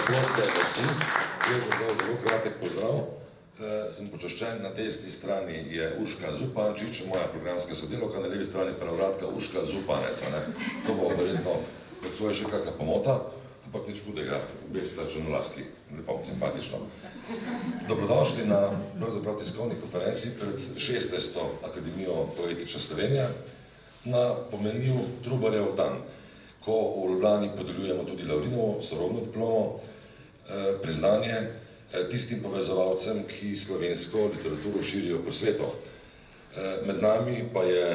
ploske vasi. Jaz bom dal zelo kratek pozdrav. Sem počaščen, na desni strani je Urška Zupančič, moja programska sodelavka, na levi strani pa Vradka Urška Zupanec. To bo verjetno kot svoje še kakšna pomota, ampak nič hudega, obe sta črnolaski, lepo, simpatično. Dobrodošli na pravzaprav tiskovni konferenci pred 16. Akademijo Poetična Slovenija na pomenljiv Trubarjev dan, ko v Ljubljani podeljujemo tudi Lavrinovo sorodno diplomo, priznanje tistim povezovalcem, ki slovensko literaturo širijo po svetu. Med nami pa je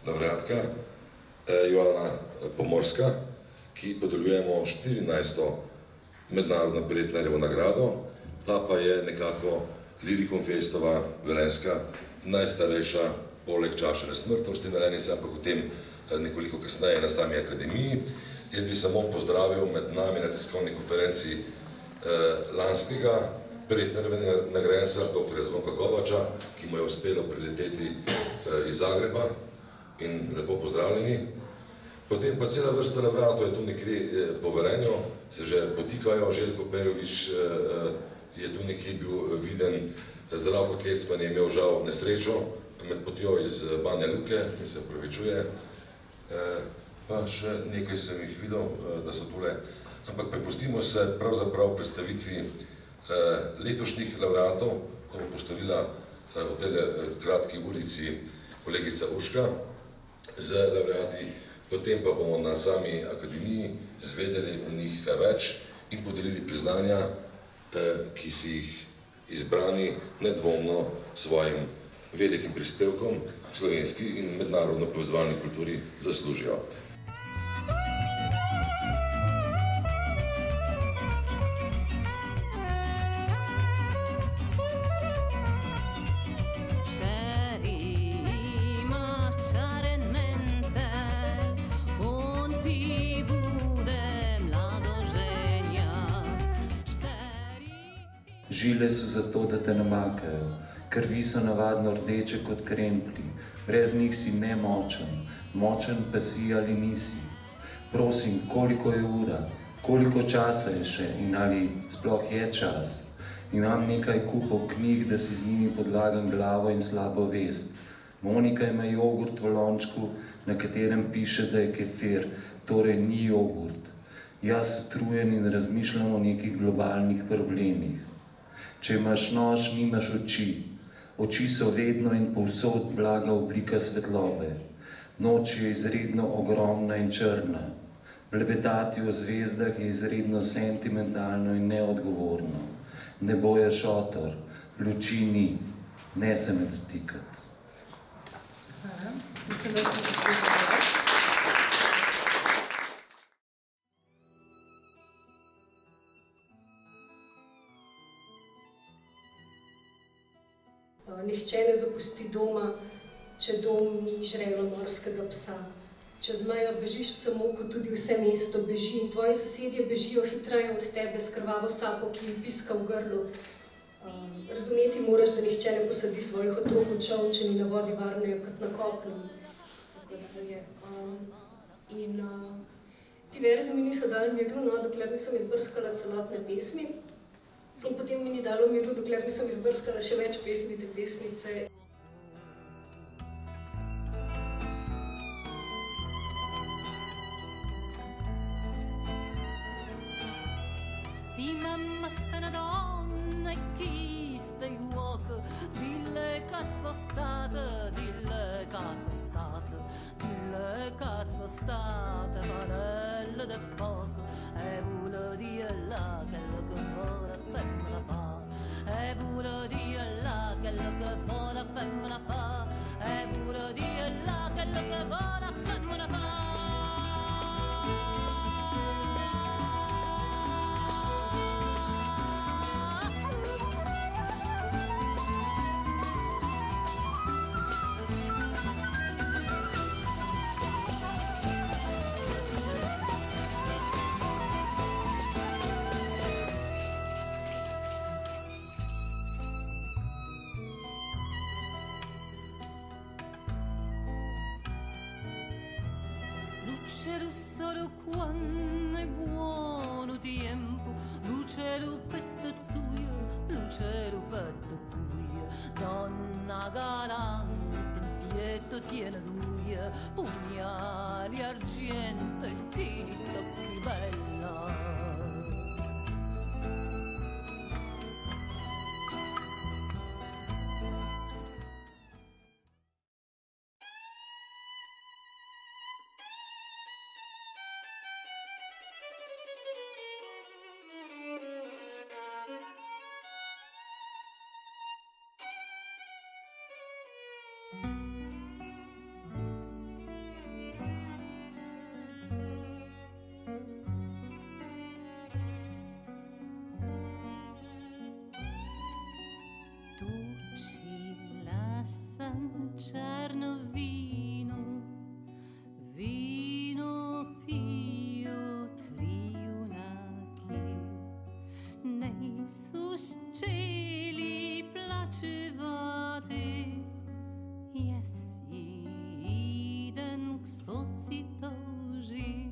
lavreatka Joana Pomorska, ki podeljujemo 14. mednarodno Pretnarjevo nagrado, ta pa je nekako Lirikum Festova velenska najstarejša poleg Čašene smrtnosti narenica, ampak o tem nekoliko kasneje na sami akademiji. Jaz bi samo pozdravil med nami na tiskovni konferenci lanskega Pretnarjevega nagrajenca, dr. Zvonka Kovača, ki mu je uspelo prileteti iz Zagreba in lepo pozdravljeni. Potem pa cela vrsta lavreatov je tu nekje po Velenju, se že potikajo, Željko Perovič je tu nekje bil viden, Zdravko Kecman je imel žal nesrečo med potjo iz Banja Luke, ki se opravičuje, pa še nekaj sem jih videl, da so tule. Ampak prepustimo se pravzaprav predstavitvi letošnjih lavreatov, to bo postavila v tej kratki ulici kolegica Urška z lavreati, potem pa bomo na sami akademiji zvedeli o njih kaj več in podelili priznanja, ki si jih izbrani nedvomno svojim velikim prispevkom slovenski in mednarodno povezovalni kulturi zaslužijo. Žile so zato, da te namakajo, krvi so navadno rdeče kot kremplji, brez njih si nemočen, močen pa si ali nisi. Prosim, koliko je ura, koliko časa je še in ali sploh je čas? Imam nekaj kupov knjig, da si z njimi podlagam glavo in slabo vest. Monika ima jogurt v lončku, na katerem piše, da je kefir, torej ni jogurt. Jaz utrujen in razmišljam o nekih globalnih problemih. Če imaš nož, nimaš oči. Oči so vedno in povsod blaga oblika svetlobe. Noč je izredno ogromna in črna. Blebetati o zvezdah je izredno sentimentalno in neodgovorno. Nebo je šotor, luči ni, ne se me dotikati. Hvala. Mislim, da smo se Nihče ne zapusti doma, če dom ni žrelo morskega psa. Čez mejo bežiš samo, ko tudi vse mesto beži in tvoji sosedje bežijo hitreje od tebe s krvavo sapo, ki jim piska v grlu. Razumeti moraš, da nihče ne posadi svojih otrok v čoln, če ni na vodi varnejo kot na kopnu. In ti verzi mi niso dali miru, dokler nisem izbrskala celotne pesmi. In potem mi ni dalo miru, dokler nisem izbrskala še več pesmi te pesnice. Si mamma se ne donna e chi stai uoco, dille che so state, dille che so state, dille che so state, farelle del fuoco, e vuole dire là che lo che vuole femmina fa, e vuole dire là che lo che vuole femmina fa, e vuole dire là che lo che vuole femmina fa. C'ero solo quando è buono tiempo, luce lupetta tua, luce lupetta tua, donna galante, in pietto tiene due, pugnali argento e ti tocchi bella. Černo vino, vino pio tri junaki, nejsu ščeli plačevati, jesi iden k soci tožit.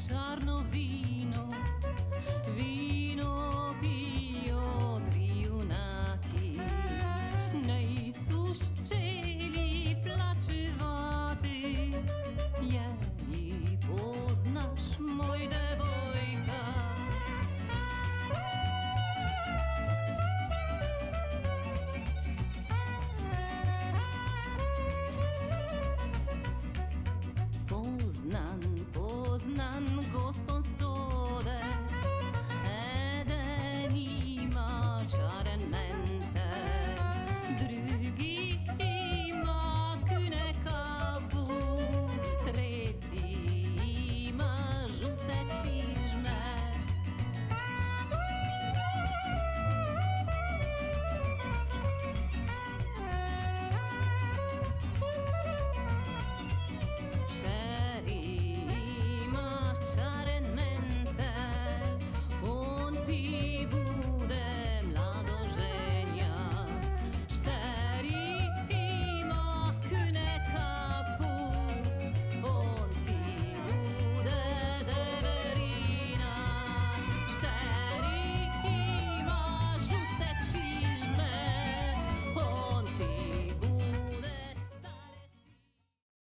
Čarno vino, vino pio tri junaki, nejsu ščeli plačevati, jeli poznaš moj devojka. Poznan, gospon